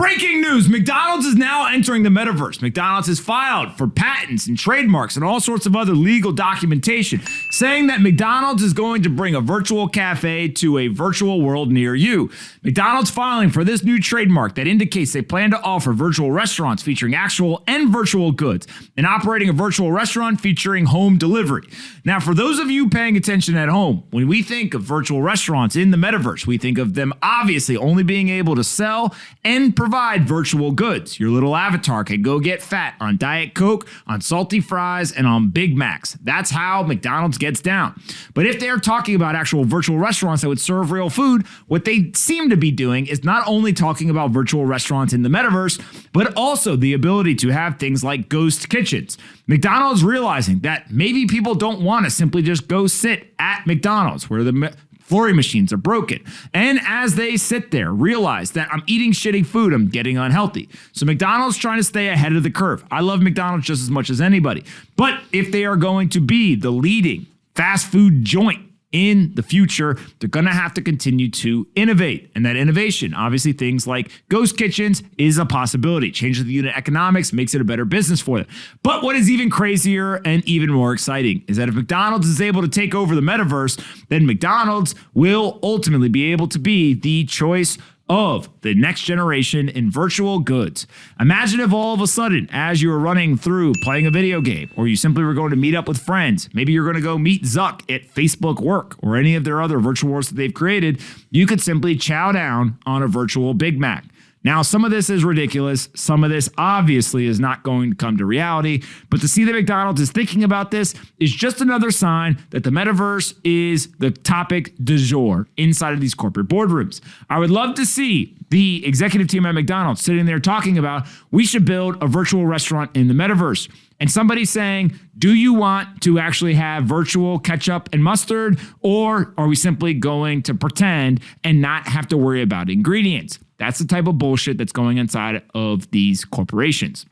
Breaking news, McDonald's is now entering the metaverse. McDonald's has filed for patents and trademarks and all sorts of other legal documentation, saying that McDonald's is going to bring a virtual cafe to a virtual world near you. McDonald's filing for this new trademark that indicates they plan to offer virtual restaurants featuring actual and virtual goods and operating a virtual restaurant featuring home delivery. Now, for those of you paying attention at home, when we think of virtual restaurants in the metaverse, we think of them obviously only being able to sell and provide virtual goods. Your little avatar can go get fat on Diet Coke, on salty fries, and on Big Macs. That's how McDonald's gets down. But if they're talking about actual virtual restaurants that would serve real food, what they seem to be doing is not only talking about virtual restaurants in the metaverse, but also the ability to have things like ghost kitchens. McDonald's realizing that maybe people don't want to simply just go sit at McDonald's where the flurry machines are broken. And as they sit there, realize that I'm eating shitty food, I'm getting unhealthy. So McDonald's trying to stay ahead of the curve. I love McDonald's just as much as anybody. But if they are going to be the leading fast food joint in the future, they're going to have to continue to innovate. And that innovation, obviously things like ghost kitchens is a possibility. Changes the unit economics, makes it a better business for them. But what is even crazier and even more exciting is that if McDonald's is able to take over the metaverse, then McDonald's will ultimately be able to be the choice of the next generation in virtual goods. Imagine if all of a sudden, as you were running through playing a video game, or you simply were going to meet up with friends, maybe you're going to go meet Zuck at Facebook Work or any of their other virtual worlds that they've created, you could simply chow down on a virtual Big Mac. Now, some of this is ridiculous. Some of this obviously is not going to come to reality. But to see that McDonald's is thinking about this is just another sign that the metaverse is the topic du jour inside of these corporate boardrooms. I would love to see the executive team at McDonald's sitting there talking about, we should build a virtual restaurant in the metaverse. And somebody saying, do you want to actually have virtual ketchup and mustard, or are we simply going to pretend and not have to worry about ingredients? That's the type of bullshit that's going inside of these corporations.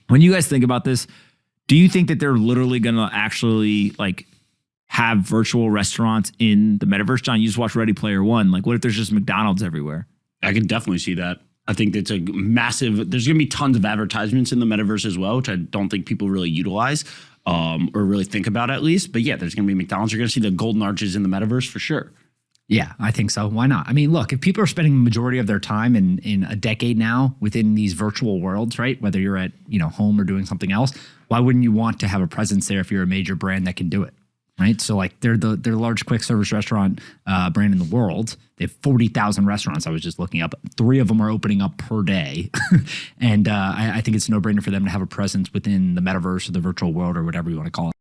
When you guys think about this, do you think that they're literally going to actually have virtual restaurants in the metaverse? John, you just watched Ready Player One. Like, what if there's just McDonald's everywhere? I can definitely see that. I think it's a massive, there's going to be tons of advertisements in the metaverse as well, which I don't think people really utilize or really think about at least. But yeah, there's going to be McDonald's. You're going to see the golden arches in the metaverse for sure. Yeah, I think so. Why not? I mean, look, if people are spending the majority of their time in a decade now within these virtual worlds, right? Whether you're at, home or doing something else, why wouldn't you want to have a presence there if you're a major brand that can do it? Right. So they're the large quick service restaurant brand in the world. They have 40,000 restaurants. I was just looking up. 3 of them are opening up per day. And I think it's a no brainer for them to have a presence within the metaverse or the virtual world or whatever you want to call it.